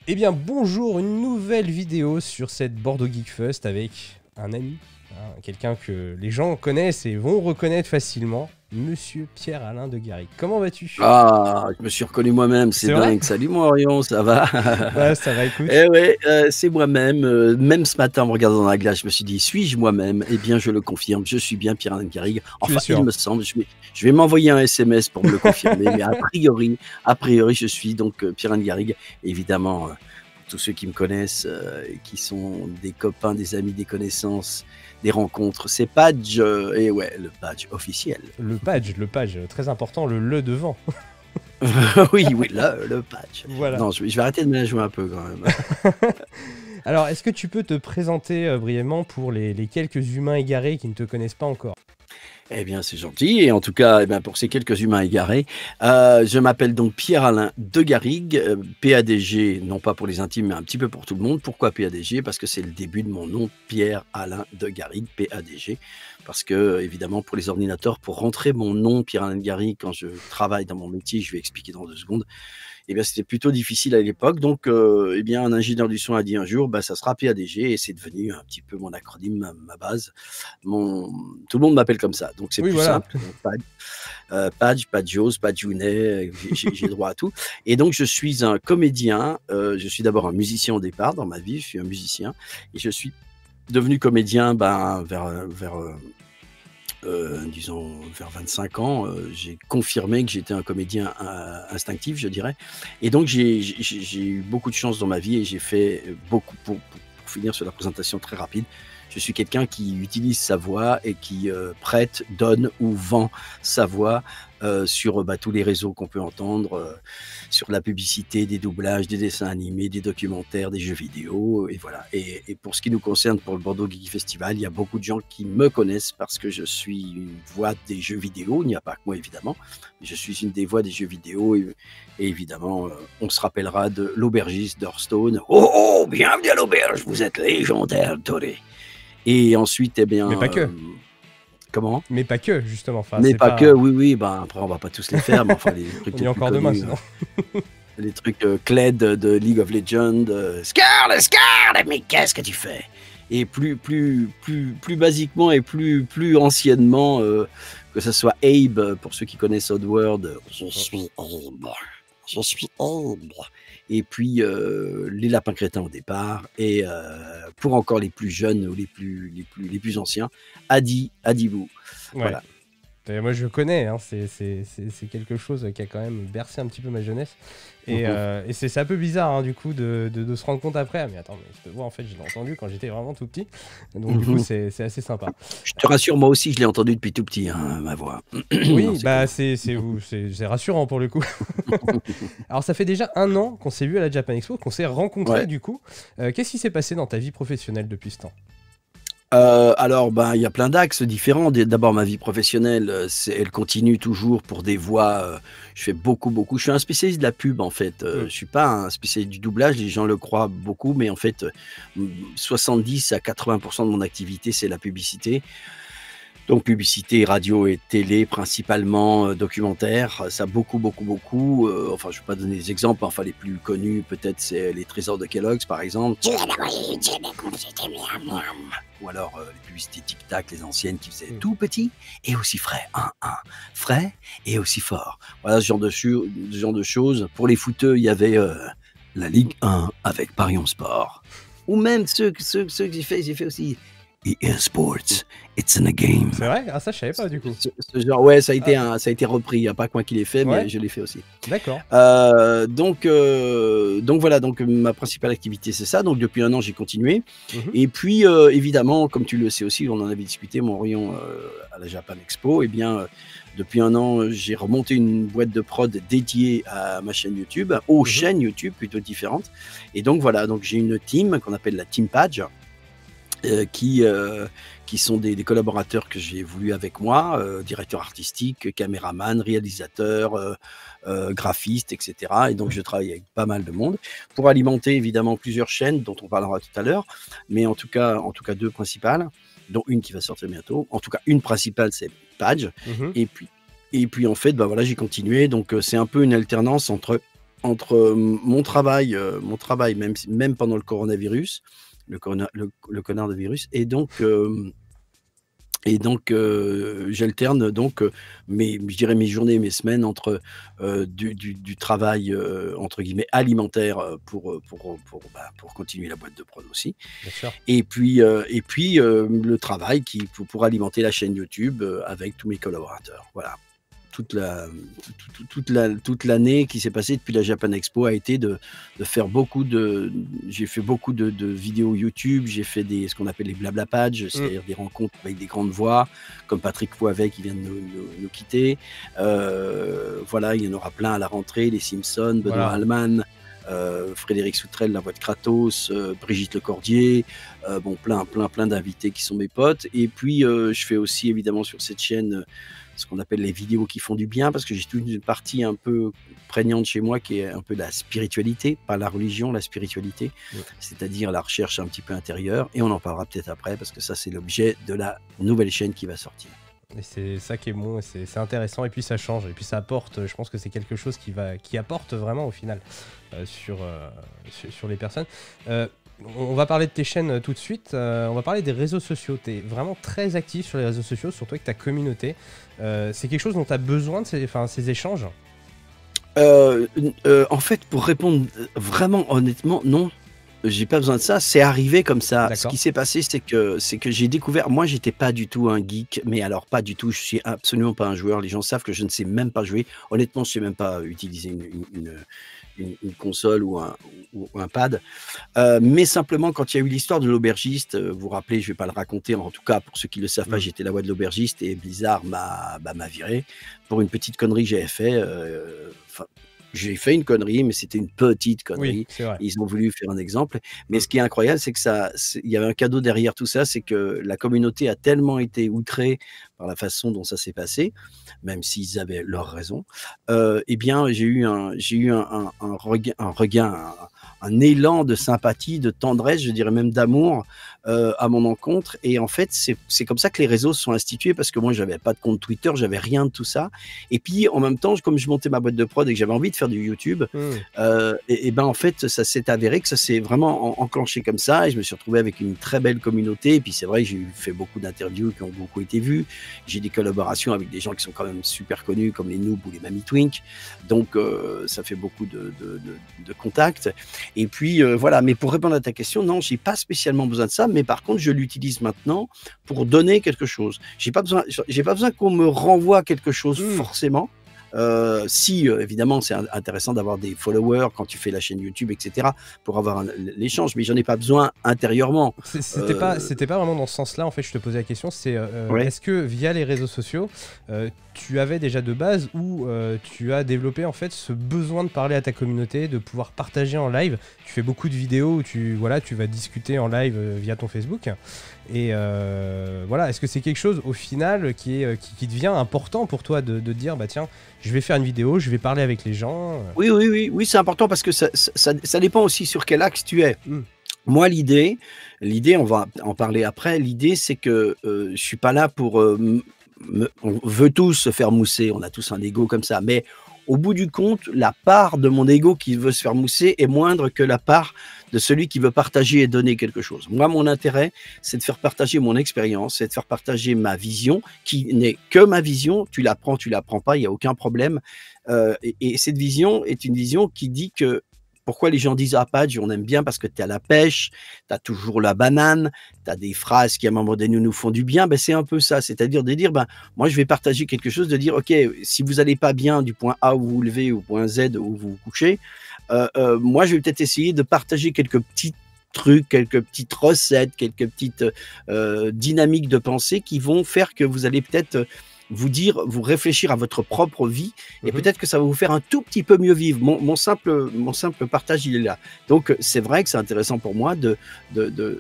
Eh bien bonjour, une nouvelle vidéo sur cette Bordeaux Geek Fest avec un ami, quelqu'un que les gens connaissent et vont reconnaître facilement, Monsieur Pierre-Alain de Garrigue. Comment vas-tu? Ah, je me suis reconnu moi-même, c'est C'est vrai? dingue. Salut mon Orion, ça va? Ouais, ça va, écoute. Eh ouais, c'est moi-même. Même ce matin, en me regardant dans la glace, je me suis dit: «Suis-je moi-même?» Eh bien, je le confirme, je suis bien Pierre-Alain Garrigue. Tu es Enfin, il sûr? me semble, je vais m'envoyer un SMS pour me le confirmer, mais a priori, je suis donc Pierre-Alain Garrigue. Évidemment, pour tous ceux qui me connaissent, et qui sont des copains, des amis, des connaissances, des rencontres, c'est Padge, et ouais, le badge officiel. Le page, très important, le devant. Oui, oui, le patch. Voilà. Non, je vais arrêter de me la jouer un peu quand même. Alors, est-ce que tu peux te présenter brièvement pour les quelques humains égarés qui ne te connaissent pas encore? Eh bien, c'est gentil et en tout cas, eh bien, pour ces quelques humains égarés, je m'appelle donc Pierre-Alain de Garrigue, PADG, non pas pour les intimes, mais un petit peu pour tout le monde. Pourquoi PADG? Parce que c'est le début de mon nom, Pierre-Alain de Garrigue, PADG. Parce que, évidemment, pour les ordinateurs, pour rentrer mon nom, Pierre-Alain de Garrigue, quand je travaille dans mon métier, je vais expliquer dans 2 secondes, eh bien, c'était plutôt difficile à l'époque. Donc, eh bien, un ingénieur du son a dit un jour, bah, ça sera PADG et c'est devenu un petit peu mon acronyme, ma base. Mon... Tout le monde m'appelle comme ça, donc c'est Oui, plus voilà. simple. Donc, Padge, Padjos, Padjounet, j'ai droit à tout. Et donc, je suis un comédien. Je suis d'abord un musicien au départ dans ma vie. Je suis un musicien et je suis devenu comédien ben, disons, vers 25 ans, j'ai confirmé que j'étais un comédien instinctif, je dirais. Et donc, j'ai eu beaucoup de chance dans ma vie et j'ai fait beaucoup, pour finir sur la présentation très rapide, je suis quelqu'un qui utilise sa voix et qui prête, donne ou vend sa voix sur tous les réseaux qu'on peut entendre, sur la publicité, des doublages, des dessins animés, des documentaires, des jeux vidéo, et voilà. Et pour ce qui nous concerne, pour le Bordeaux Geeky Festival, il y a beaucoup de gens qui me connaissent parce que je suis une voix des jeux vidéo. Il n'y a pas que moi, évidemment. Mais je suis une des voix des jeux vidéo. Et évidemment, on se rappellera de l'aubergiste d'Hearthstone. Oh, oh, bienvenue à l'auberge, vous êtes légendaire, Doré. Et ensuite, eh Mais bien, pas que. comment? Mais pas que, justement. Enfin, Mais c'est pas que, pas... oui, oui, ben après, on va pas tous les faire, mais enfin, les trucs On les y est plus encore demain, connus. sinon. Les trucs Kled de League of Legends, Scarlet, mais qu'est-ce que tu fais? Et plus basiquement et plus anciennement, que ce soit Abe, pour ceux qui connaissent Oddworld, je suis Abe, je suis Abe. Et puis les lapins crétins au départ, et pour encore les plus jeunes ou les plus anciens, Adibou. Ouais. Voilà. Et moi je connais, hein, c'est quelque chose qui a quand même bercé un petit peu ma jeunesse. Et c'est un peu bizarre hein, du coup de se rendre compte après, ah, mais attends, mais cette voix en fait je l'ai entendue quand j'étais vraiment tout petit. Donc du coup c'est assez sympa. Je te rassure, moi aussi je l'ai entendu depuis tout petit, hein, ma voix. Non, Oui, c'est bah comment? c'est rassurant pour le coup. Alors ça fait déjà 1 an qu'on s'est vu à la Japan Expo, qu'on s'est rencontrés Ouais. du coup. Qu'est-ce qui s'est passé dans ta vie professionnelle depuis ce temps? Alors, ben, il y a plein d'axes différents. D'abord, ma vie professionnelle, elle continue toujours pour des voix. Je fais beaucoup. Je suis un spécialiste de la pub, en fait. Hmm. Je suis pas un spécialiste du doublage. Les gens le croient beaucoup, mais en fait, 70 à 80% de mon activité, c'est la publicité. Donc publicité, radio et télé principalement, documentaire, ça beaucoup, enfin je ne vais pas donner des exemples, enfin les plus connus peut-être c'est les trésors de Kellogg's par exemple. Ou alors les publicités Tic Tac, les anciennes qui faisaient tout petit et aussi frais, frais et aussi fort. Voilà ce genre de choses. Pour les footeux, il y avait la Ligue 1 avec Parion Sport. Ou même ceux que j'ai fait aussi EA Sports, it's in a game. C'est vrai? Ah ça je savais pas du coup. Ce genre, ouais, ça a Ah, été repris. Il n'y a pas que moi qui l'ai fait, mais ouais, je l'ai fait aussi. d'accord. Donc voilà, donc ma principale activité c'est ça. Donc depuis 1 an j'ai continué. Mhm. Et puis évidemment, comme tu le sais aussi, on en avait discuté, mon rayon à la Japan Expo. Et bien depuis 1 an, j'ai remonté une boîte de prod dédiée à ma chaîne YouTube, aux Mhm. chaînes YouTube plutôt différentes. Et donc voilà, donc j'ai une team qu'on appelle la Team Page. Qui sont des collaborateurs que j'ai voulu avec moi, directeur artistique, caméraman, réalisateur, graphiste, etc. Et donc je travaille avec pas mal de monde pour alimenter évidemment plusieurs chaînes dont on parlera tout à l'heure, mais en tout cas 2 principales, dont une qui va sortir bientôt. En tout cas, une principale, c'est Page. Mhm. Et puis en fait, bah voilà, j'ai continué. Donc c'est un peu une alternance entre mon travail même pendant le coronavirus, le connard de virus, j'alterne donc, je dirais mes journées, mes semaines entre, du travail, entre guillemets «alimentaire», pour continuer la boîte de prod aussi, Bien sûr. le travail pour alimenter la chaîne YouTube, avec tous mes collaborateurs. Voilà. Toute la toute l'année qui s'est passée depuis la Japan Expo a été de faire beaucoup de j'ai fait beaucoup de vidéos YouTube, j'ai fait ce qu'on appelle les blabla pages, c'est-à-dire des rencontres avec des grandes voix, comme Patrick Poivet qui vient de nous quitter. Voilà, il y en aura plein à la rentrée, les Simpsons, Benoît Voilà. Alman, Frédéric Soutrel, la voix de Kratos, Brigitte Lecordier, bon plein d'invités qui sont mes potes. Et puis je fais aussi évidemment sur cette chaîne ce qu'on appelle les vidéos qui font du bien, parce que j'ai toute une partie un peu prégnante chez moi qui est un peu la spiritualité, pas la religion, la spiritualité, c'est-à-dire la recherche un petit peu intérieure, et on en parlera peut-être après, parce que ça c'est l'objet de la nouvelle chaîne qui va sortir. Et c'est ça qui est bon, et c'est intéressant, et puis ça change, et puis ça apporte, je pense que c'est quelque chose qui apporte vraiment au final sur les personnes. On va parler de tes chaînes tout de suite, on va parler des réseaux sociaux. Tu es vraiment très actif sur les réseaux sociaux, surtout avec ta communauté. C'est quelque chose dont tu as besoin de ces échanges? En fait, pour répondre vraiment honnêtement, non. J'ai pas besoin de ça, c'est arrivé comme ça. Ce qui s'est passé, c'est que j'ai découvert, moi j'étais pas du tout un geek, mais alors pas du tout, je suis absolument pas un joueur. Les gens savent que je ne sais même pas jouer. Honnêtement, je sais même pas utiliser une console ou un pad. Mais simplement, quand il y a eu l'histoire de l'aubergiste, vous vous rappelez, je vais pas le raconter, en tout cas pour ceux qui le savent pas, j'étais la voix de l'aubergiste et Blizzard m'a viré pour une petite connerie que j'avais fait. J'ai fait une connerie, mais c'était une petite connerie. Oui, c'est vrai. Ils ont voulu faire un exemple. Mais ce qui est incroyable, c'est que il y avait un cadeau derrière tout ça, c'est que la communauté a tellement été outrée par la façon dont ça s'est passé, même s'ils avaient leur raison. Eh bien, j'ai eu un regain, un élan de sympathie, de tendresse, je dirais même d'amour à mon encontre. Et en fait, c'est comme ça que les réseaux se sont institués, parce que moi, j'avais pas de compte Twitter, j'avais rien de tout ça. Et puis, en même temps, comme je montais ma boîte de prod et que j'avais envie de faire du YouTube, et ben en fait, ça s'est avéré que ça s'est vraiment enclenché comme ça. Et je me suis retrouvé avec une très belle communauté. Et puis, c'est vrai que j'ai fait beaucoup d'interviews qui ont beaucoup été vues. J'ai des collaborations avec des gens qui sont quand même super connus, comme les Noobs ou les Mamie Twink. Donc, ça fait beaucoup de contacts. Et puis, voilà. Mais pour répondre à ta question, non, j'ai pas spécialement besoin de ça. Mais par contre, je l'utilise maintenant pour donner quelque chose. J'ai pas besoin qu'on me renvoie quelque chose forcément. Évidemment, c'est intéressant d'avoir des followers quand tu fais la chaîne YouTube, etc., pour avoir l'échange, mais j'en ai pas besoin intérieurement. C'était pas vraiment dans ce sens-là, en fait, je te posais la question, c'est Ouais. est-ce que via les réseaux sociaux, tu avais déjà de base, ou tu as développé en fait ce besoin de parler à ta communauté, de pouvoir partager en live? Tu fais beaucoup de vidéos où tu vas discuter en live via ton Facebook, et voilà, est-ce que c'est quelque chose au final qui devient important pour toi de dire bah tiens, je vais faire une vidéo, je vais parler avec les gens? Oui, c'est important, parce que ça dépend aussi sur quel axe tu es. Moi, l'idée, on va en parler après. L'idée, c'est que je suis pas là pour. On veut tous se faire mousser, on a tous un ego comme ça, mais au bout du compte, la part de mon ego qui veut se faire mousser est moindre que la part de celui qui veut partager et donner quelque chose. Moi, mon intérêt, c'est de faire partager mon expérience, c'est de faire partager ma vision, qui n'est que ma vision. Tu la prends pas, il n'y a aucun problème. Et cette vision est une vision qui dit que pourquoi les gens disent « Ah, Padge, on aime bien parce que tu es à la pêche, tu as toujours la banane, tu as des phrases qui à un moment donné nous font du bien », c'est un peu ça, c'est-à-dire de dire moi je vais partager quelque chose, de dire « Ok, si vous n'allez pas bien du point A où vous vous levez, au point Z où vous vous couchez, moi je vais peut-être essayer de partager quelques petits trucs, quelques petites recettes, quelques petites dynamiques de pensée qui vont faire que vous allez peut-être vous réfléchir à votre propre vie, et peut-être que ça va vous faire un tout petit peu mieux vivre. Mon simple partage, il est là. Donc, c'est vrai que c'est intéressant pour moi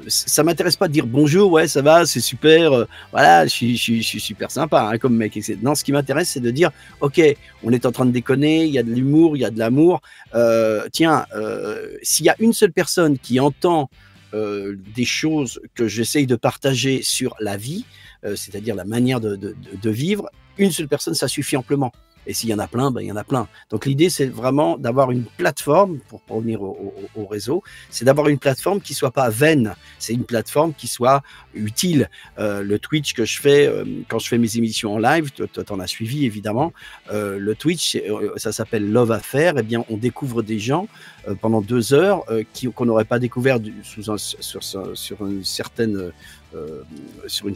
ça m'intéresse pas de dire bonjour, ouais, ça va, c'est super, voilà, je suis super sympa, comme mec, etc. Non, ce qui m'intéresse, c'est de dire, ok, on est en train de déconner, il y a de l'humour, il y a de l'amour. S'il y a une seule personne qui entend des choses que j'essaye de partager sur la vie, c'est-à-dire la manière de vivre, une seule personne, ça suffit amplement. Et s'il y en a plein, ben, il y en a plein. Donc l'idée, c'est vraiment d'avoir une plateforme, pour revenir au réseau, c'est d'avoir une plateforme qui soit pas vaine, c'est une plateforme qui soit utile. Le Twitch que je fais, quand je fais mes émissions en live, toi t'en as suivi évidemment, le Twitch, ça s'appelle Love Affair, eh bien on découvre des gens pendant 2 heures qu'on n'aurait pas découvert sur une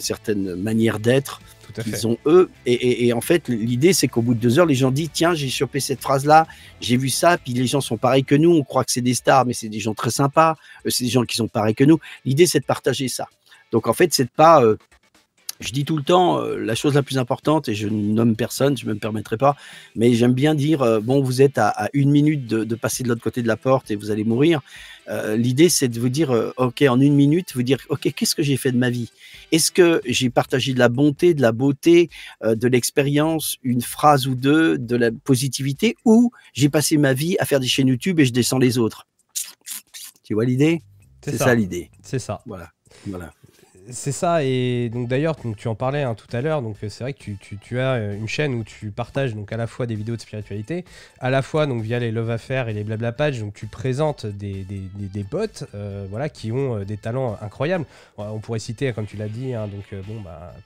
certaine manière d'être qu'ils ont eux. Et en fait, l'idée, c'est qu'au bout de 2 heures, les gens disent, tiens, j'ai chopé cette phrase-là, j'ai vu ça, puis les gens sont pareils que nous, on croit que c'est des stars, mais c'est des gens très sympas, c'est des gens qui sont pareils que nous. L'idée, c'est de partager ça. Donc en fait, c'est de pas... je dis tout le temps, la chose la plus importante, et je ne nomme personne, je ne me permettrai pas, mais j'aime bien dire, bon, vous êtes à 1 minute de passer de l'autre côté de la porte et vous allez mourir. L'idée, c'est de vous dire, OK, en 1 minute, vous dire, OK, qu'est-ce que j'ai fait de ma vie? Est-ce que j'ai partagé de la bonté, de la beauté, de l'expérience, une phrase ou deux, de la positivité, ou j'ai passé ma vie à faire des chaînes YouTube et je descends les autres? Tu vois l'idée? C'est ça l'idée. C'est ça. Voilà. C'est ça, et donc d'ailleurs tu en parlais tout à l'heure, donc c'est vrai que tu as une chaîne où tu partages donc à la fois des vidéos de spiritualité, à la fois donc via les Love Affair et les Blabla Page, donc tu présentes des potes voilà, qui ont des talents incroyables. On pourrait citer, comme tu l'as dit,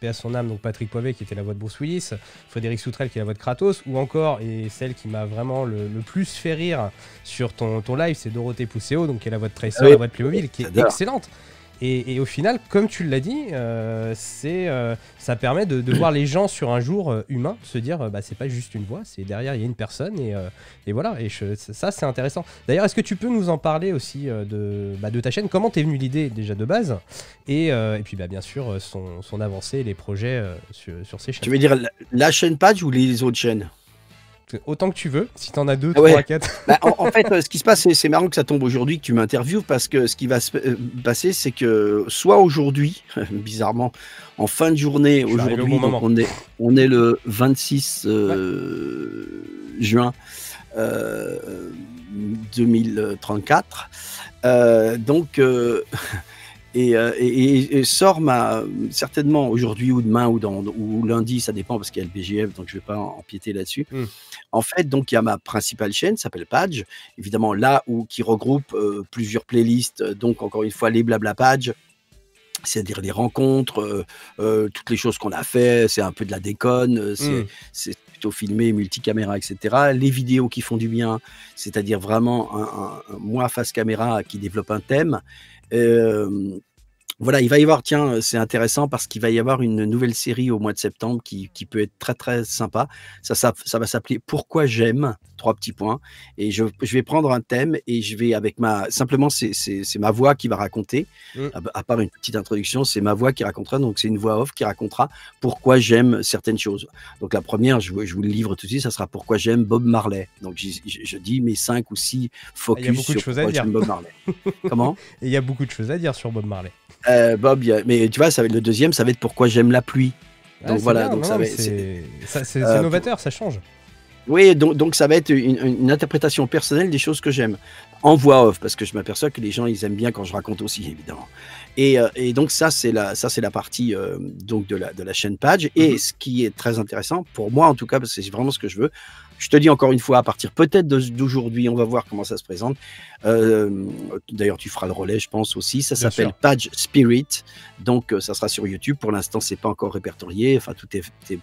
paix à son âme, donc Patrick Poivet qui était la voix de Bruce Willis, Frédéric Soutrel qui est la voix de Kratos, ou encore, et celle qui m'a vraiment le plus fait rire sur ton live, c'est Dorothée Pousseau, donc qui est la voix de Tracer, la voix de Playmobil, qui est excellente. Et au final, comme tu l'as dit, ça permet de voir les gens sur un jour humain, se dire c'est pas juste une voix, c'est derrière il y a une personne, et voilà, et ça c'est intéressant. D'ailleurs, est-ce que tu peux nous en parler aussi de ta chaîne? Comment t'es venue l'idée déjà de base, et puis bien sûr son avancée, les projets sur ces chaînes. Tu veux dire la chaîne Page ou les autres chaînes? Autant que tu veux, si t'en as 2, 3, 4. En fait, ce qui se passe, c'est marrant que ça tombe aujourd'hui, que tu m'interviewes, parce que ce qui va se passer, c'est que soit aujourd'hui, bizarrement, en fin de journée, aujourd'hui, on est le 26 juin 2034, et sort certainement aujourd'hui ou demain ou lundi, ça dépend parce qu'il y a le BGF, donc je ne vais pas empiéter là-dessus. En fait, donc il y a ma principale chaîne, s'appelle Page, évidemment là qui regroupe plusieurs playlists, donc encore une fois les Blabla Page, c'est-à-dire les rencontres, toutes les choses qu'on a fait, c'est un peu de la déconne, c'est plutôt filmé, multicaméra, etc. Les vidéos qui font du bien, c'est-à-dire vraiment moi face caméra qui développe un thème. Voilà, il va y avoir, tiens, c'est intéressant parce qu'il va y avoir une nouvelle série au mois de septembre qui peut être très très sympa. Ça va s'appeler Pourquoi j'aime, 3 petits points. Et je vais prendre un thème et je vais simplement c'est ma voix qui va raconter. À part une petite introduction, c'est ma voix qui racontera. Donc c'est une voix off qui racontera pourquoi j'aime certaines choses. Donc la première, je vous le livre tout de suite, ça sera pourquoi j'aime Bob Marley. Donc je dis mes 5 ou 6 focus sur pourquoi j'aime Bob Marley. Comment? Et il y a beaucoup de choses à dire sur Bob Marley. Mais tu vois, le deuxième, ça va être pourquoi j'aime la pluie. Donc voilà, bien, donc c'est novateur, ça change. Oui, donc ça va être une interprétation personnelle des choses que j'aime, en voix off, parce que je m'aperçois que les gens ils aiment bien quand je raconte aussi, évidemment. Et donc ça c'est la partie donc de la chaîne Page. Et ce qui est très intéressant pour moi en tout cas, parce que c'est vraiment ce que je veux. Je te dis encore une fois, à partir peut-être d'aujourd'hui, on va voir comment ça se présente. D'ailleurs, tu feras le relais, je pense aussi. Ça s'appelle Page Spirit. Donc, ça sera sur YouTube. Pour l'instant, c'est pas encore répertorié. Enfin,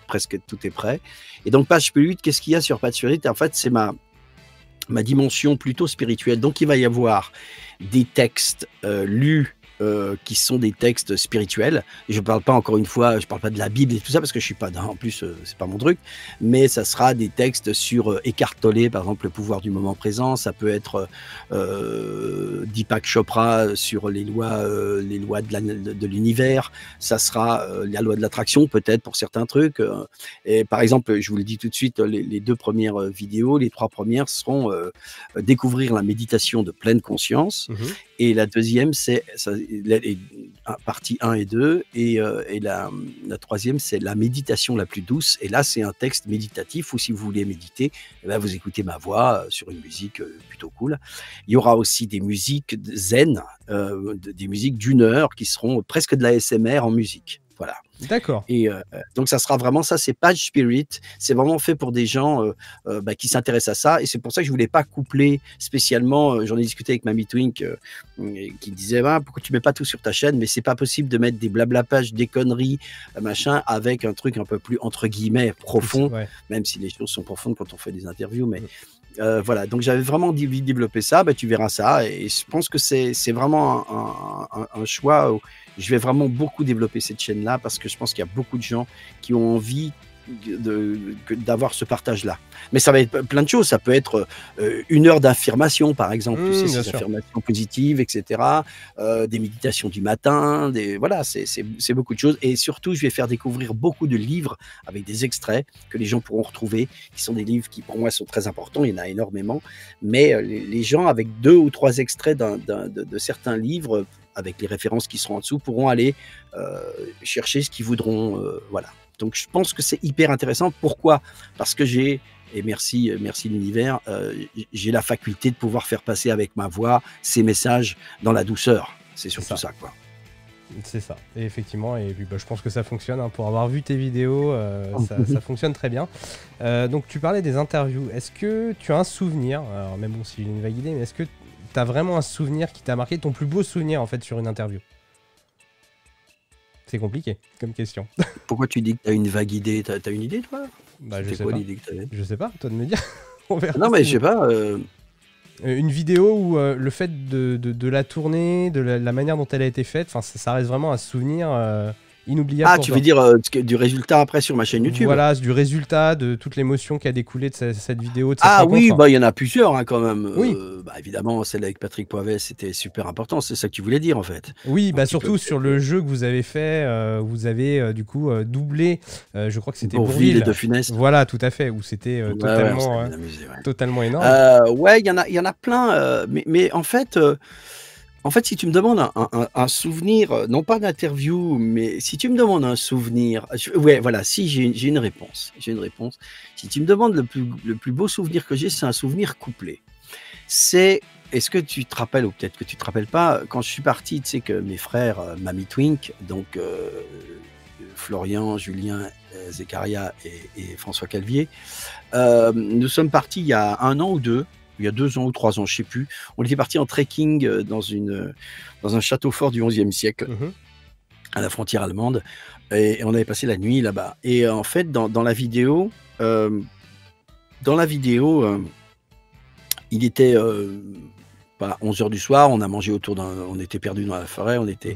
presque tout est prêt. Et donc, Page Spirit, qu'est-ce qu'il y a sur Page Spirit? En fait, c'est ma dimension plutôt spirituelle. Donc, il va y avoir des textes lus qui sont des textes spirituels. Je parle pas, encore une fois, je parle pas de la Bible et tout ça parce que je suis pas en plus c'est pas mon truc, mais ça sera des textes sur Eckhart Tolle, par exemple, le pouvoir du moment présent. Ça peut être Deepak Chopra sur les lois de l'univers. Ça sera la loi de l'attraction peut-être pour certains trucs. Et par exemple, je vous le dis tout de suite, les 2 premières vidéos, les 3 premières seront découvrir la méditation de pleine conscience. Et la deuxième, c'est partie 1 et 2, et la troisième, c'est la méditation la plus douce. Et là, c'est un texte méditatif où si vous voulez méditer, vous écoutez ma voix sur une musique plutôt cool. Il y aura aussi des musiques zen, des musiques d'1 heure qui seront presque de la ASMR en musique. Voilà. D'accord. Et donc ça sera vraiment ça, c'est Page Spirit. C'est vraiment fait pour des gens qui s'intéressent à ça. Et c'est pour ça que je voulais pas coupler spécialement. J'en ai discuté avec Mamie Twink qui disait pourquoi tu mets pas tout sur ta chaîne, mais c'est pas possible de mettre des blabla pages, des conneries, machin, avec un truc un peu plus entre guillemets profond, Ouais. même si les choses sont profondes quand on fait des interviews. Mais voilà, donc j'avais vraiment envie de développer ça. Tu verras ça. Et je pense que c'est vraiment un choix où je vais vraiment beaucoup développer cette chaîne-là parce que je pense qu'il y a beaucoup de gens qui ont envie d'avoir ce partage-là. Mais ça va être plein de choses. Ça peut être 1 heure d'affirmation, par exemple, tu sais, ces affirmations positives, etc. Des méditations du matin, voilà, c'est beaucoup de choses. Et surtout, je vais faire découvrir beaucoup de livres avec des extraits que les gens pourront retrouver, qui sont des livres qui, pour moi, sont très importants. Il y en a énormément. Mais les gens, avec 2 ou 3 extraits de certains livres, avec les références qui seront en dessous, pourront aller chercher ce qu'ils voudront. Voilà. Donc, je pense que c'est hyper intéressant. Pourquoi ? Parce que et merci l'univers, j'ai la faculté de pouvoir faire passer avec ma voix ces messages dans la douceur. C'est surtout ça, quoi. C'est ça. Et effectivement, et puis, je pense que ça fonctionne. Hein. Pour avoir vu tes vidéos, ça fonctionne très bien. Donc, tu parlais des interviews. Est-ce que tu as un souvenir, alors même bon, si j'ai une vague idée, mais est-ce que tu as vraiment un souvenir qui t'a marqué, ton plus beau souvenir, en fait, sur une interview ? C'est compliqué comme question. Pourquoi tu dis que tu as une vague idée ? T'as une idée, toi ? Je sais pas. Je sais pas, toi de me dire. On verra. Non, mais je sais pas. Une vidéo où le fait de la tourner, de la manière dont elle a été faite, ça reste vraiment un souvenir inoubliable. Ah, tu veux dire du résultat après sur ma chaîne YouTube ? Voilà, du résultat, de toute l'émotion qui a découlé de cette vidéo. De cette rencontre. Oui, hein. Il y en a plusieurs quand même. Oui. Évidemment, celle avec Patrick Poivet, c'était super important. C'est ça que tu voulais dire en fait. Oui, surtout sur le jeu que vous avez fait, vous avez du coup doublé, je crois que c'était Bourvil et De Funès. Voilà, tout à fait, où c'était totalement énorme. Il y en a plein, mais en fait, si tu me demandes un souvenir, non pas d'interview, mais si tu me demandes un souvenir, si j'ai une réponse. Si tu me demandes le plus beau souvenir que j'ai, c'est un souvenir couplé. Est-ce que tu te rappelles, ou peut-être que tu te rappelles pas, quand je suis parti, tu sais que mes frères, Mamie Twink, donc Florian, Julien, Zekaria et François Calvier, nous sommes partis il y a 1 an ou 2. Il y a 2 ans ou 3 ans, je ne sais plus. On était parti en trekking dans un château fort du XIe siècle, à la frontière allemande, et on avait passé la nuit là-bas. Et en fait, dans la vidéo, il était 11h du soir, on a mangé on était perdus dans la forêt, on était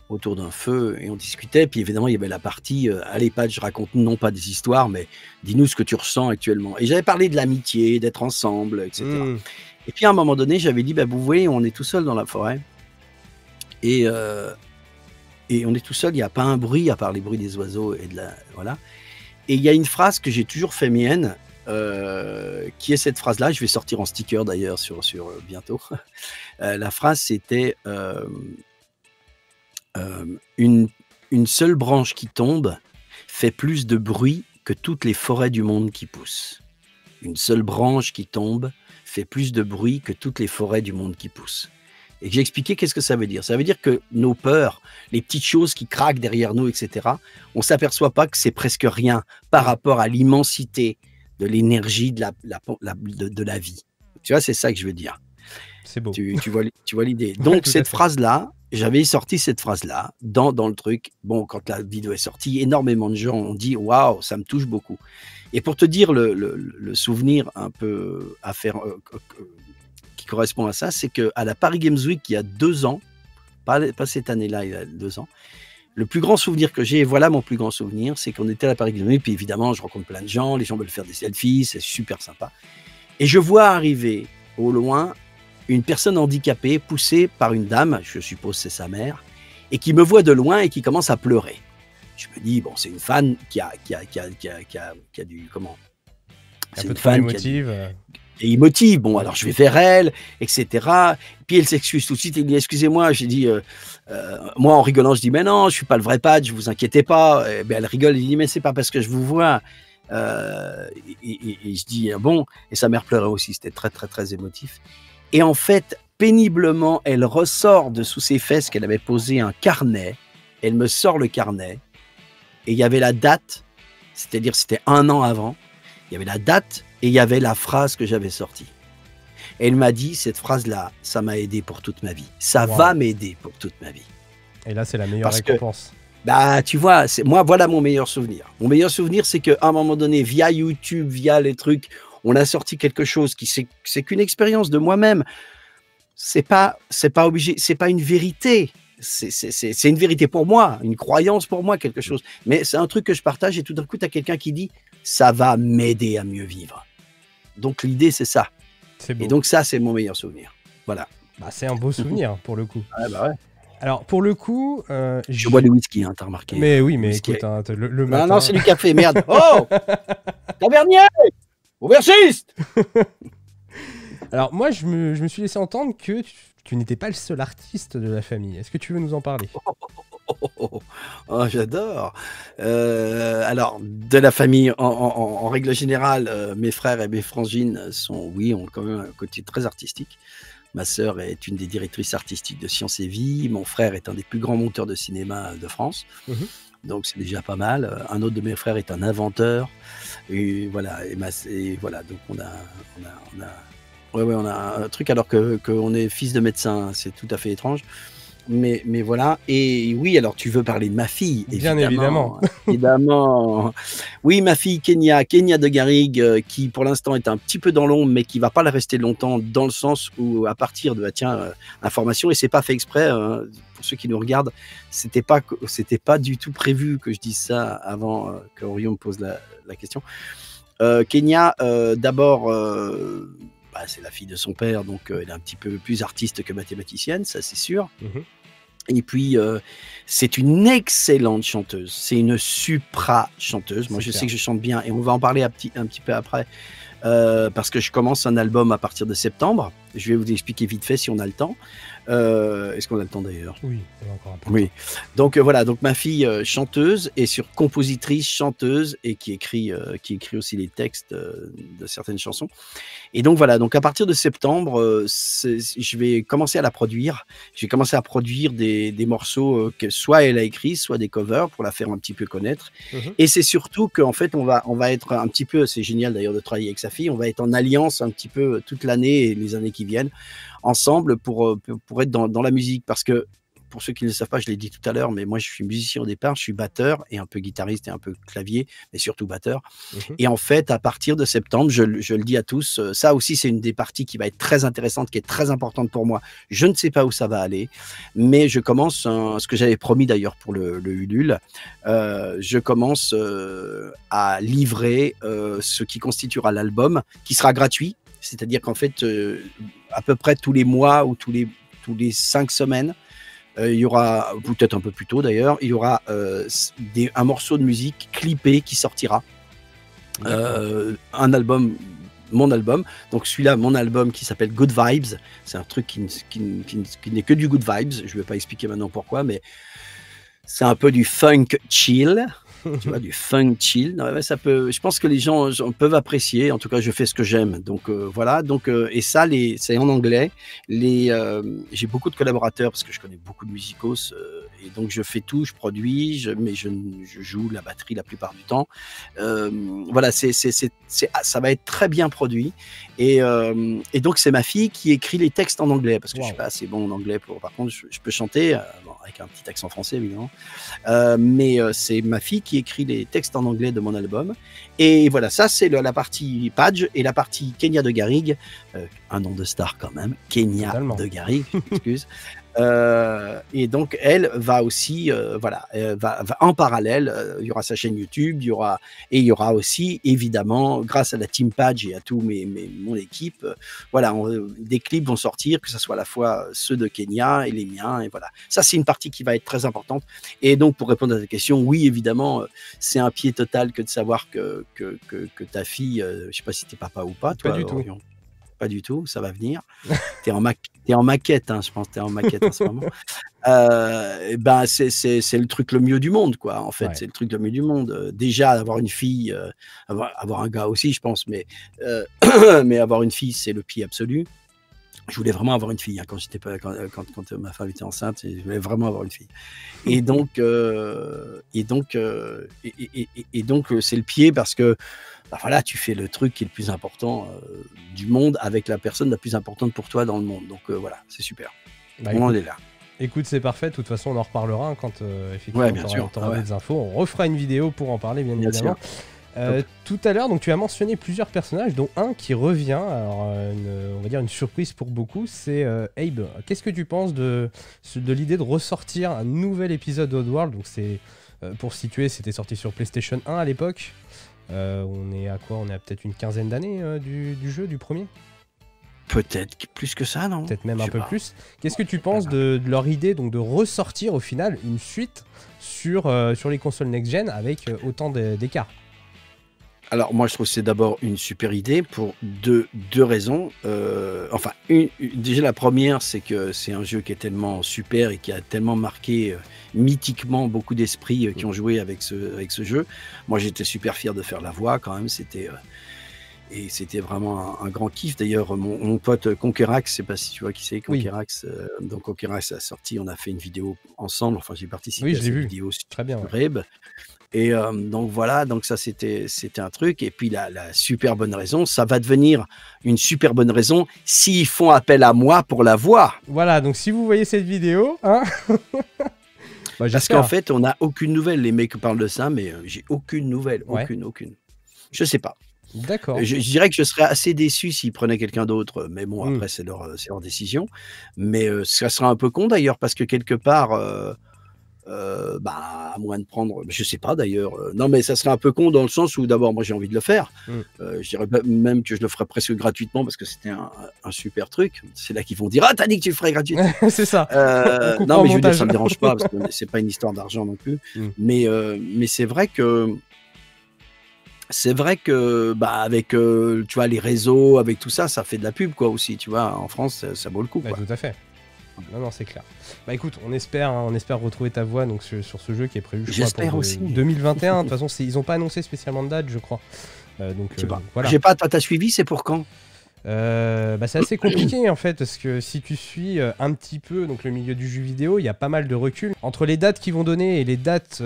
autour d'un feu et on discutait. Puis évidemment, il y avait la partie allez, Pat, je raconte non pas des histoires, mais dis-nous ce que tu ressens actuellement. Et j'avais parlé de l'amitié, d'être ensemble, etc. Et puis à un moment donné, j'avais dit vous voyez, on est tout seul dans la forêt et on est tout seul, il n'y a pas un bruit à part les bruits des oiseaux et voilà. Et il y a une phrase que j'ai toujours fait mienne, qui est cette phrase-là. Je vais sortir en sticker d'ailleurs sur bientôt. La phrase, c'était une seule branche qui tombe fait plus de bruit que toutes les forêts du monde qui poussent. Une seule branche qui tombe fait plus de bruit que toutes les forêts du monde qui poussent. Et j'ai expliqué qu'est-ce que ça veut dire. Ça veut dire que nos peurs, les petites choses qui craquent derrière nous, etc., on s'aperçoit pas que c'est presque rien par rapport à l'immensité de l'énergie de la vie. Tu vois, c'est ça que je veux dire. C'est beau. Tu vois l'idée. Donc, cette phrase-là, j'avais sorti cette phrase-là dans le truc. Bon, quand la vidéo est sortie, énormément de gens ont dit « Waouh, ça me touche beaucoup ». Et pour te dire le souvenir un peu à faire, qui correspond à ça, c'est qu'à la Paris Games Week, il y a 2 ans, pas cette année-là, il y a 2 ans, le plus grand souvenir que j'ai, et voilà mon plus grand souvenir, c'est qu'on était à la Paris Games Week, puis évidemment, je rencontre plein de gens, les gens veulent faire des selfies, c'est super sympa. Et je vois arriver au loin une personne handicapée poussée par une dame, je suppose c'est sa mère, et qui me voit de loin et qui commence à pleurer. Je me dis, bon, c'est une fan qui a du... Comment ? C'est une fan émotive. Et émotive. Bon, alors je vais vers elle, etc. Puis elle s'excuse tout de suite. Elle dit, excusez-moi. J'ai dit, moi en rigolant, je dis, mais non, je suis pas le vrai Pat, je vous inquiétez pas. Et ben, elle rigole, elle dit, mais c'est pas parce que je vous vois. Et je dis, bon. Et sa mère pleurait aussi. C'était très, très, très émotif. Et en fait, péniblement, elle ressort de sous ses fesses qu'elle avait posé un carnet. Elle me sort le carnet. et il y avait la date, c'est-à-dire c'était 1 an avant, il y avait la date et il y avait la phrase que j'avais sortie. Et elle m'a dit, cette phrase-là, ça m'a aidé pour toute ma vie. Ça va m'aider pour toute ma vie. Et là, c'est la meilleure récompense. Bah, tu vois, moi, voilà mon meilleur souvenir. Mon meilleur souvenir, c'est qu'à un moment donné, via YouTube, via les trucs, on a sorti quelque chose qui c'est qu'une expérience de moi-même. C'est pas obligé, c'est pas une vérité. C'est une vérité pour moi, une croyance pour moi, quelque chose. Mais c'est un truc que je partage et tout d'un coup, tu as quelqu'un qui dit « ça va m'aider à mieux vivre ». Donc l'idée, c'est ça. Et donc ça, c'est mon meilleur souvenir. Voilà. Bah, c'est un beau souvenir, pour le coup. Ouais, bah ouais. Alors, pour le coup... je bois du whisky, hein, t'as remarqué. Mais oui, mais écoute, hein, le matin... Non, c'est du café, merde. Oh, tavernier, aubergiste. Alors, moi, je me suis laissé entendre que tu n'étais pas le seul artiste de la famille. Est-ce que tu veux nous en parler? Oh, j'adore. Alors, de la famille, en règle générale, mes frères et mes frangines ont quand même un côté très artistique. Ma sœur est une des directrices artistiques de Sciences et Vie. Mon frère est un des plus grands monteurs de cinéma de France. Donc, c'est déjà pas mal. Un autre de mes frères est un inventeur. Et voilà. Et voilà. Donc, on a un truc alors qu'on est fils de médecin. C'est tout à fait étrange. Mais voilà. Et oui, alors tu veux parler de ma fille, bien évidemment. Évidemment. Oui, ma fille Kenya de Garrigue, qui pour l'instant est un petit peu dans l'ombre, mais qui va pas la rester longtemps, dans le sens où à partir de information, et c'est pas fait exprès, hein, pour ceux qui nous regardent, c'était pas du tout prévu que je dise ça avant que Orion me pose la question. Kenya, d'abord. C'est la fille de son père, donc elle est un petit peu plus artiste que mathématicienne, ça c'est sûr. Et puis, c'est une excellente chanteuse. C'est une supra-chanteuse. Moi, je sais que je chante bien, et on va en parler un petit peu après, parce que je commence un album à partir de septembre. Je vais vous expliquer vite fait si on a le temps. Est-ce qu'on a le temps d'ailleurs? Oui, on a encore un peu. Oui. Donc voilà, donc ma fille chanteuse et compositrice, chanteuse, et qui écrit aussi les textes de certaines chansons. Et donc voilà, donc à partir de septembre, je vais commencer à la produire. Je vais commencer à produire des morceaux que soit elle a écrits, soit des covers pour la faire un petit peu connaître. Et c'est surtout qu'en fait, on va être un petit peu, c'est génial d'ailleurs de travailler avec sa fille, on va être en alliance un petit peu toute l'année et les années qui viennent ensemble pour être dans la musique, parce que pour ceux qui ne le savent pas, je l'ai dit tout à l'heure, mais moi je suis musicien au départ, je suis batteur et un peu guitariste et un peu clavier, mais surtout batteur. Et en fait, à partir de septembre, je le dis à tous, ça aussi c'est une des parties qui va être très intéressante, qui est très importante pour moi. Je ne sais pas où ça va aller, mais je commence ce que j'avais promis d'ailleurs pour le Ulule. Je commence à livrer ce qui constituera l'album, qui sera gratuit. C'est-à-dire qu'en fait, à peu près tous les mois ou tous les 5 semaines, il y aura, peut-être un peu plus tôt d'ailleurs, il y aura un morceau de musique clippé qui sortira. Un album, mon album. Donc celui-là, mon album qui s'appelle Good Vibes. C'est un truc qui n'est que du Good Vibes. Je ne vais pas expliquer maintenant pourquoi, mais c'est un peu du funk chill. Tu vois, du funk chill. Non, ouais, je pense que les gens peuvent apprécier. En tout cas, je fais ce que j'aime. Donc voilà. Donc et ça, c'est en anglais. J'ai beaucoup de collaborateurs parce que je connais beaucoup de musicos. Et donc je fais tout, je produis, mais je joue la batterie la plupart du temps. Voilà, ça va être très bien produit. Et donc c'est ma fille qui écrit les textes en anglais, parce que je suis pas assez bon en anglais par contre, je peux chanter avec un petit accent français évidemment. Mais c'est ma fille qui écrit les textes en anglais de mon album. Et voilà, ça c'est la partie Page, et la partie Kenya de Garrigue, un nom de star quand même, Kenya de Garrigue, excuse. Et donc elle va aussi va en parallèle, il y aura sa chaîne YouTube, il y aura aussi évidemment, grâce à la team Page et à tout mon équipe, voilà, des clips vont sortir, que ce soit à la fois ceux de Kenya et les miens, et voilà, ça c'est une partie qui va être très importante. Et donc pour répondre à ta question, oui évidemment, c'est un pied total que de savoir que ta fille, je sais pas si t'es papa ou pas, toi, pas du tout. Pas du tout, ça va venir. T'es en maquette, hein, je pense. T'es en maquette en ce moment. C'est le truc le mieux du monde, quoi. En fait, c'est le truc le mieux du monde. Déjà, avoir une fille, avoir un gars aussi, je pense, mais avoir une fille, c'est le pied absolu. Je voulais vraiment avoir une fille hein, quand j'étais pas quand ma femme était enceinte, je voulais vraiment avoir une fille. Et donc c'est le pied parce que bah voilà, tu fais le truc qui est le plus important du monde avec la personne la plus importante pour toi dans le monde. Donc voilà, c'est super. Bah, On en écoute, est là. écoute, c'est parfait. De toute façon, on en reparlera hein, quand Ouais, effectivement bien tu sûr. auras Ouais, des infos. On refera une vidéo pour en parler, bien bien sûr. évidemment. Top. Tout à l'heure, donc tu as mentionné plusieurs personnages, dont un qui revient. Alors, on va dire une surprise pour beaucoup, c'est Abe. Qu'est-ce que tu penses de l'idée de ressortir un nouvel épisode d'Oddworld? Donc c'est pour situer, c'était sorti sur PlayStation 1 à l'époque. On est à quoi? On est à peut-être une quinzaine d'années du jeu, du premier? Peut-être plus que ça, non? Peut-être même Je un sais peu pas. plus. Qu'est-ce que tu penses de leur idée donc de ressortir au final une suite sur les consoles next-gen avec autant d'écart? Alors moi je trouve que c'est d'abord une super idée pour deux raisons. Enfin, déjà la première, c'est que c'est un jeu qui est tellement super et qui a tellement marqué mythiquement beaucoup d'esprits qui ont joué avec ce jeu. Moi j'étais super fier de faire la voix quand même, et c'était vraiment un grand kiff. D'ailleurs, mon pote Conquerax, je sais pas si tu vois qui c'est, Oui, Conquerax. Donc Conquerax a sorti, on a fait une vidéo ensemble. Enfin, j'ai oui, participé à je l'ai cette vu. vidéo sur Très bien, ouais. Reb. Et donc voilà, donc ça c'était un truc. Et puis la super bonne raison, ça va devenir une super bonne raison s'ils font appel à moi pour la voix. Voilà, donc si vous voyez cette vidéo, hein, bah Parce qu'en j'espère. fait, on n'a aucune nouvelle. Les mecs parlent de ça, mais j'ai aucune nouvelle, Ouais, aucune. Je sais pas. d'accord. Je dirais que je serais assez déçu s'ils prenaient quelqu'un d'autre, mais bon, Hmm. après, c'est leur décision. Mais ça sera un peu con d'ailleurs, parce que quelque part, bah, à moins de prendre, je sais pas d'ailleurs. Non, mais ça serait un peu con dans le sens où d'abord, moi, j'ai envie de le faire. Hmm. Je dirais même que je le ferais presque gratuitement parce que c'était un super truc. C'est là qu'ils vont dire, ah, t'as dit que tu le ferais gratuitement. C'est ça. On coupera Non, au mais je veux dire, montage. ça me dérange pas parce que c'est pas une histoire d'argent non plus. Hmm. Mais c'est vrai que bah avec tu vois les réseaux, avec tout ça, ça fait de la pub quoi aussi, tu vois. En France, ça vaut le coup Bah, quoi. tout à fait. Non, non, c'est clair. Bah écoute, on espère retrouver ta voix donc, sur ce jeu qui est prévu, je crois, J'espère pour aussi. 2021. De toute façon, ils n'ont pas annoncé spécialement de date, je crois. Donc Je sais pas. voilà. J'ai pas, t'as suivi, c'est pour quand? Bah, c'est assez compliqué en fait, parce que si tu suis un petit peu donc, le milieu du jeu vidéo, il y a pas mal de recul. Entre les dates qu'ils vont donner et les dates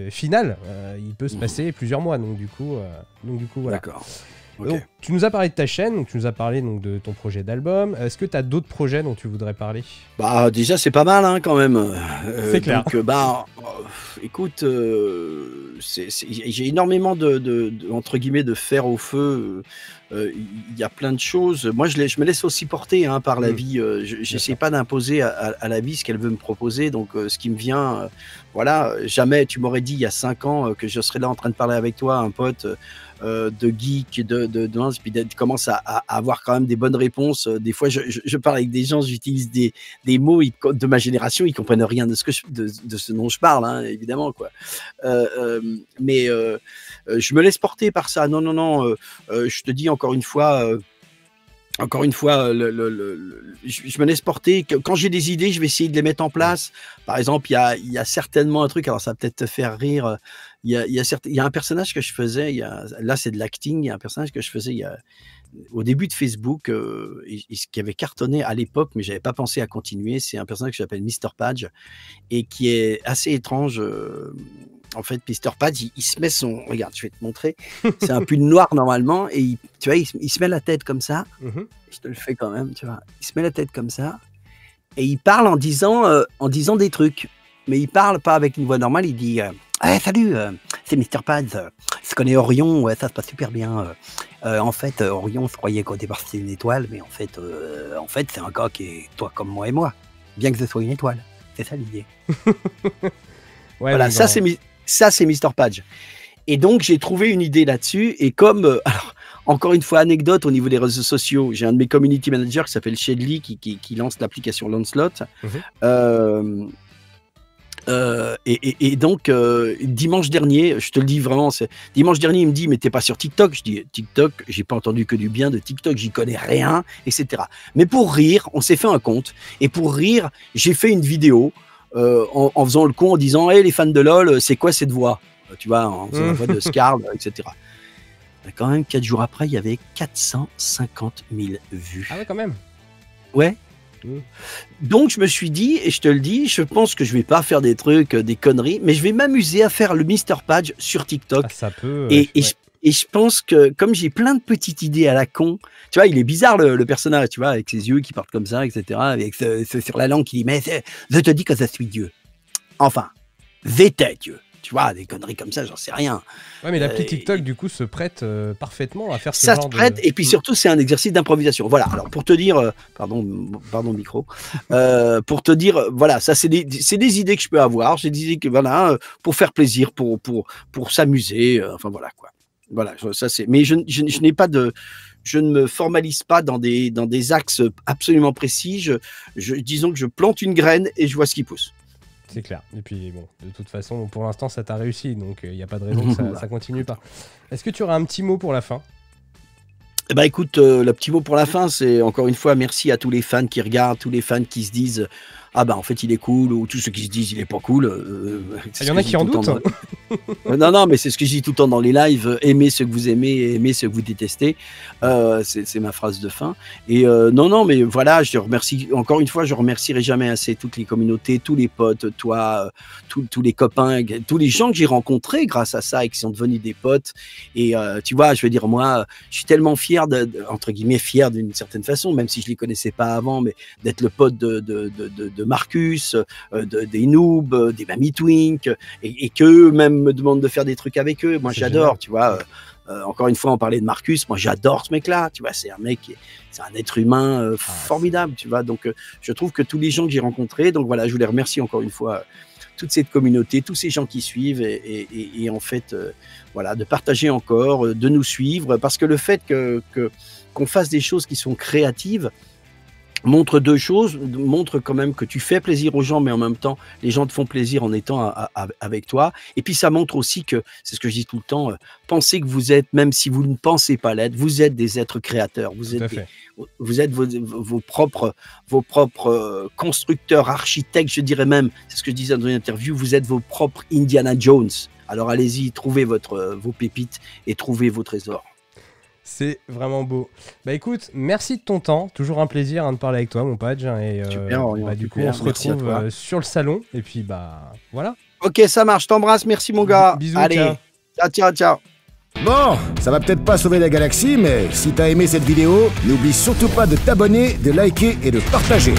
finales, il peut se passer plusieurs mois. Donc du coup voilà. D'accord. Ok. Donc, tu nous as parlé de ta chaîne, donc tu nous as parlé donc, de ton projet d'album. Est-ce que tu as d'autres projets dont tu voudrais parler? Bah déjà c'est pas mal hein, quand même. C'est clair. Donc bah écoute, j'ai énormément entre guillemets de fer au feu. Il y a plein de choses. Moi je me laisse aussi porter hein, par la vie. J'essaie pas d'imposer à la vie ce qu'elle veut me proposer. Donc ce qui me vient, voilà. Jamais tu m'aurais dit il y a 5 ans que je serais là en train de parler avec toi, un pote. De geek, puis tu commences à avoir quand même des bonnes réponses. Des fois, je parle avec des gens, j'utilise des mots de ma génération, ils comprennent rien de ce dont je parle, hein, évidemment, quoi. Mais je me laisse porter par ça. Non. Je te dis encore une fois. Je me laisse porter. Quand j'ai des idées, je vais essayer de les mettre en place. Par exemple, il y a certainement un truc, alors ça va peut-être te faire rire. Il y a un personnage que je faisais, là c'est de l'acting, il y a un personnage que je faisais au début de Facebook, qui avait cartonné à l'époque, mais j'avais pas pensé à continuer. C'est un personnage que j'appelle Mr. Padge, et qui est assez étrange. En fait, Mr. Padge, il se met regarde, je vais te montrer. C'est un pull noir normalement, et tu vois, il se met la tête comme ça. Je te le fais quand même, tu vois. Il se met la tête comme ça, et il parle en disant des trucs. Mais il parle pas avec une voix normale, il dit salut, c'est Mr. Pads, je connais Orion, ouais, ça se passe super bien. En fait, Orion se croyait qu'au départ c'était une étoile, mais en fait c'est un gars qui est toi comme moi et moi, bien que ce soit une étoile. C'est ça l'idée. Ouais, voilà, oui, ça c'est Mr. Padge. Et donc j'ai trouvé une idée là-dessus, et comme alors encore une fois anecdote au niveau des réseaux sociaux, j'ai un de mes community managers qui s'appelle Shedley qui lance l'application Lancelot. Et donc dimanche dernier, je te le dis vraiment, dimanche dernier, il me dit mais t'es pas sur TikTok? Je dis TikTok, j'ai pas entendu que du bien de TikTok, j'y connais rien, etc. Mais pour rire, on s'est fait un compte, et pour rire, j'ai fait une vidéo en faisant le con, en disant hey les fans de LOL, c'est quoi cette voix? Tu vois, en faisant la voix de Scarl, etc. Quand même, 4 jours après, il y avait 450 000 vues. Ah ouais, quand même. Ouais. Donc je me suis dit, et je te le dis, je pense que je vais pas faire des trucs, des conneries, mais je vais m'amuser à faire le Mr. Page sur TikTok. Ah, ça peut. Et je pense que comme j'ai plein de petites idées à la con, tu vois, il est bizarre le personnage, tu vois, avec ses yeux qui partent comme ça, etc. Avec ce sur la langue qui dit, mais je te dis que je suis Dieu. Enfin, j'étais Dieu. Tu vois, des conneries comme ça, j'en sais rien. Ouais, mais l'appli TikTok, du coup, se prête parfaitement à faire ce ça genre se prête, et puis surtout, c'est un exercice d'improvisation. Voilà, alors pour te dire, pardon micro, pour te dire, voilà, ça c'est des idées que je peux avoir, j'ai des idées que, voilà, pour faire plaisir, pour s'amuser, enfin voilà quoi. Voilà, ça c'est. Mais je n'ai pas de. Je ne me formalise pas dans des axes absolument précis. Disons que je plante une graine et je vois ce qui pousse. C'est clair. Et puis bon, de toute façon, pour l'instant, ça t'a réussi, donc il n'y a pas de raison que ça continue pas. Est-ce que tu auras un petit mot pour la fin? Eh ben écoute, le petit mot pour la fin, c'est encore une fois merci à tous les fans qui regardent, tous les fans qui se disent ah bah en fait il est cool, ou tous ceux qui se disent il est pas cool. Il y en a qui en doutent. Non, mais c'est ce que je dis tout le temps dans les lives, aimez ce que vous aimez, aimez ce que vous détestez. C'est ma phrase de fin. Et non, mais voilà, je remercie, encore une fois, je remercierai jamais assez toutes les communautés, tous les potes, toi, tous les copains, tous les gens que j'ai rencontrés grâce à ça et qui sont devenus des potes. Et tu vois, je veux dire, moi, je suis tellement fier, entre guillemets, fier d'une certaine façon, même si je les connaissais pas avant, mais d'être le pote de Marcus, des noobs, des Mamie Twink, et qu'eux même me demandent de faire des trucs avec eux. Moi, j'adore, tu vois. Encore une fois, on parlait de Marcus. Moi, j'adore ce mec-là. Tu vois, c'est un mec, c'est un être humain formidable, tu vois. Donc, je trouve que tous les gens que j'ai rencontrés, donc voilà, je voulais remercier encore une fois toute cette communauté, tous ces gens qui suivent et en fait, voilà, de partager encore, de nous suivre, parce que le fait qu'on fasse des choses qui sont créatives montre deux choses, montre quand même que tu fais plaisir aux gens, mais en même temps, les gens te font plaisir en étant avec toi. Et puis, ça montre aussi que, c'est ce que je dis tout le temps, pensez que vous êtes, même si vous ne pensez pas l'être, vous êtes des êtres créateurs. Vous êtes vos propres constructeurs, architectes, je dirais même, c'est ce que je disais dans une interview, vous êtes vos propres Indiana Jones. Alors, allez-y, trouvez vos pépites et trouvez vos trésors. C'est vraiment beau. Bah écoute, merci de ton temps. Toujours un plaisir de parler avec toi, mon Page. Et super, du coup, on se retrouve sur le salon. Et puis, bah voilà. Ok, ça marche. T'embrasse. Merci, mon gars. Bisous. Allez. Ciao. Bon, ça va peut-être pas sauver la galaxie, mais si t'as aimé cette vidéo, n'oublie surtout pas de t'abonner, de liker et de partager.